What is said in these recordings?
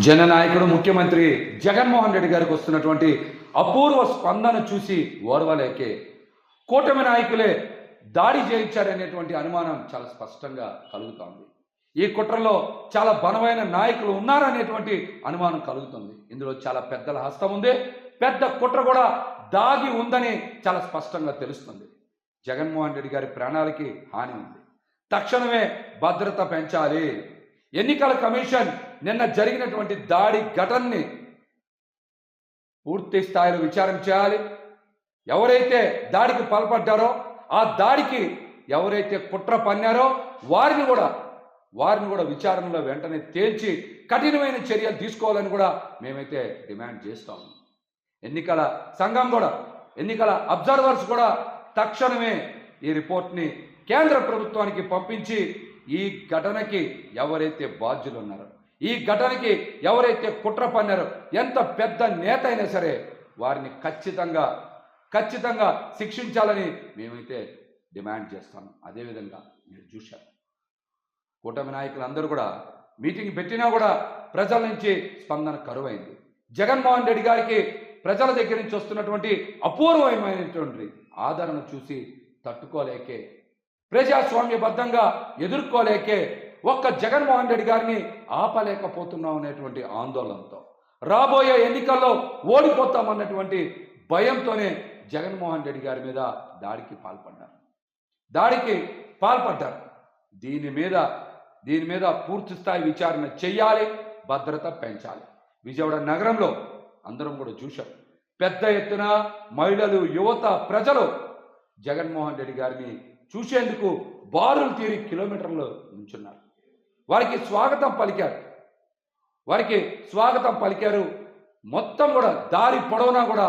జననాయకుడు ముఖ్యమంత్రి జగన్మోహన్ రెడ్డి గారికి వస్తున్నటువంటి అపూర్వ స్పందన చూసి ఓర్వలేకే కూటమి నాయకులే దాడి చేయించారనేటువంటి అనుమానం చాలా స్పష్టంగా కలుగుతోంది. ఈ కుట్రలో చాలా బలమైన నాయకులు ఉన్నారనేటువంటి అనుమానం కలుగుతుంది. ఇందులో చాలా పెద్దల హస్తం ఉంది, పెద్ద కుట్ర కూడా దాగి ఉందని చాలా స్పష్టంగా తెలుస్తుంది. జగన్మోహన్ రెడ్డి గారి ప్రాణాలకి హాని ఉంది. తక్షణమే భద్రత పెంచాలి. ఎన్నికల కమిషన్ నిన్న జరిగినటువంటి దాడి ఘటనని పూర్తి స్థాయిలో విచారణ చేయాలి. ఎవరైతే దాడికి పాల్పడ్డారో, ఆ దాడికి ఎవరైతే కుట్ర పన్నారో వారిని కూడా విచారణలో వెంటనే తేల్చి కఠినమైన చర్యలు తీసుకోవాలని కూడా మేమైతే డిమాండ్ చేస్తాము. ఎన్నికల సంఘం కూడా, ఎన్నికల అబ్జర్వర్స్ కూడా తక్షణమే ఈ రిపోర్ట్ని కేంద్ర ప్రభుత్వానికి పంపించి ఈ ఘటనకి ఎవరైతే బాధ్యులు ఉన్నారో, ఈ ఘటనకి ఎవరైతే కుట్ర పన్నారో, ఎంత పెద్ద నేత అయినా సరే వారిని ఖచ్చితంగా శిక్షించాలని మేమైతే డిమాండ్ చేస్తాము. అదేవిధంగా మీరు చూశారు, కూటమి నాయకులందరూ కూడా మీటింగ్ పెట్టినా కూడా ప్రజల నుంచి స్పందన కరువైంది. జగన్మోహన్ రెడ్డి గారికి ప్రజల దగ్గర నుంచి వస్తున్నటువంటి అపూర్వమైనటువంటి ఆదరణ చూసి తట్టుకోలేకే, ప్రజాస్వామ్యబద్ధంగా ఎదుర్కోలేకే ఒక్క జగన్మోహన్ రెడ్డి గారిని ఆపలేకపోతున్నాం అనేటువంటి ఆందోళనతో, రాబోయే ఎన్నికల్లో ఓడిపోతామన్నటువంటి భయంతోనే జగన్మోహన్ రెడ్డి గారి మీద దాడికి పాల్పడ్డారు. దీని మీద పూర్తి స్థాయి విచారణ చెయ్యాలి, భద్రత పెంచాలి. విజయవాడ నగరంలో అందరం కూడా చూశాం, పెద్ద ఎత్తున మహిళలు, యువత, ప్రజలు జగన్మోహన్ రెడ్డి గారిని చూసేందుకు బారులు తీరి కిలోమీటర్లు నుంచున్నారు. వారికి స్వాగతం పలికారు. మొత్తం కూడా దారి పొడవునా కూడా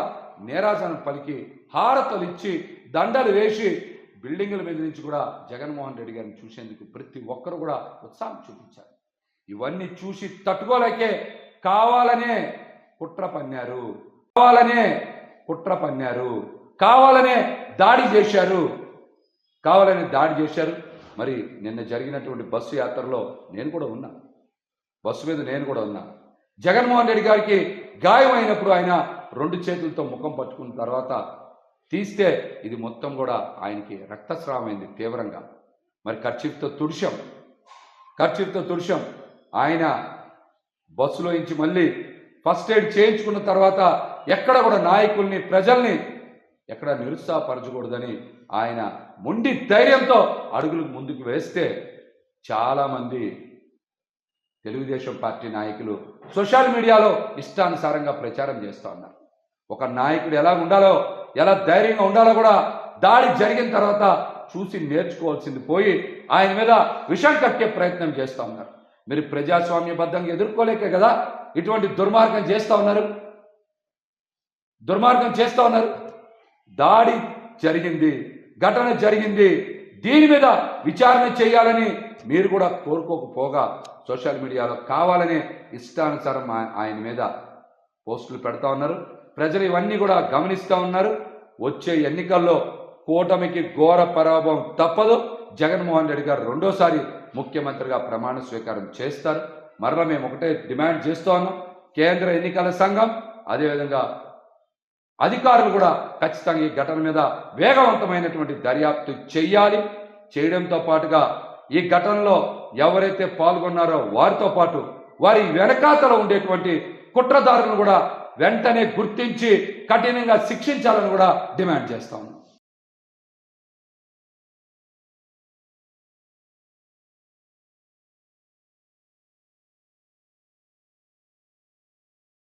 నీరాజనం పలికి, హారతలు ఇచ్చి, దండలు వేసి, బిల్డింగుల మీద నుంచి కూడా జగన్మోహన్ రెడ్డి గారిని చూసేందుకు ప్రతి ఒక్కరు కూడా ఉత్సాహం చూపించారు. ఇవన్నీ చూసి తట్టుకోలేకే కావాలనే కుట్ర పన్నారు, కావాలనే దాడి చేశారు. మరి నిన్న జరిగినటువంటి బస్సు యాత్రలో నేను కూడా ఉన్నా, బస్సు మీద నేను కూడా ఉన్నా. జగన్మోహన్ రెడ్డి గారికి గాయమైనప్పుడు ఆయన 2 చేతులతో ముఖం పట్టుకున్న తర్వాత తీస్తే ఇది మొత్తం కూడా ఆయనకి రక్తస్రావమైంది తీవ్రంగా. మరి కర్చీఫ్తో తుడిచాం. ఆయన బస్సులో నుంచి మళ్ళీ ఫస్ట్ ఎయిడ్ చేయించుకున్న తర్వాత ఎక్కడ కూడా నాయకుల్ని, ప్రజల్ని ఎక్కడ నిరుత్సాహపరచకూడదని ఆయన మొండి ధైర్యంతో అడుగులు ముందుకు వేస్తే చాలామంది తెలుగుదేశం పార్టీ నాయకులు సోషల్ మీడియాలో ఇష్టానుసారంగా ప్రచారం చేస్తూ ఉన్నారు. ఒక నాయకుడు ఎలా ఉండాలో, ఎలా ధైర్యంగా ఉండాలో కూడా దాడి జరిగిన తర్వాత చూసి నేర్చుకోవాల్సింది పోయి ఆయన మీద విషం కక్కే ప్రయత్నం చేస్తూ ఉన్నారు. మీరు ప్రజాస్వామ్యబద్ధంగా ఎదుర్కోలేకే కదా ఇటువంటి దుర్మార్గం చేస్తూ ఉన్నారు. దాడి జరిగింది, ఘటన జరిగింది, దీని మీద విచారణ చేయాలని మీరు కూడా కోరుకోకపోగా సోషల్ మీడియాలో కావాలనే ఇష్టానుసారం ఆయన మీద పోస్టులు పెడతా ఉన్నారు. ప్రజలు ఇవన్నీ కూడా గమనిస్తూ ఉన్నారు. వచ్చే ఎన్నికల్లో కూటమికి ఘోర పరాభవం తప్పదు. జగన్మోహన్ రెడ్డి గారు 2వ ముఖ్యమంత్రిగా ప్రమాణ స్వీకారం చేస్తారు. మరలా మేము ఒకటే డిమాండ్ చేస్తూ ఉన్నాం, కేంద్ర ఎన్నికల సంఘం అదేవిధంగా అధికారులు కూడా ఖచ్చితంగా ఈ ఘటన మీద వేగవంతమైనటువంటి దర్యాప్తు చేయడంతో పాటుగా ఈ ఘటనలో ఎవరైతే పాల్గొన్నారో వారితో పాటు వారి వెనకాతలో ఉండేటువంటి కుట్రదారులను కూడా వెంటనే గుర్తించి కఠినంగా శిక్షించాలని కూడా డిమాండ్ చేస్తా ఉన్నాం.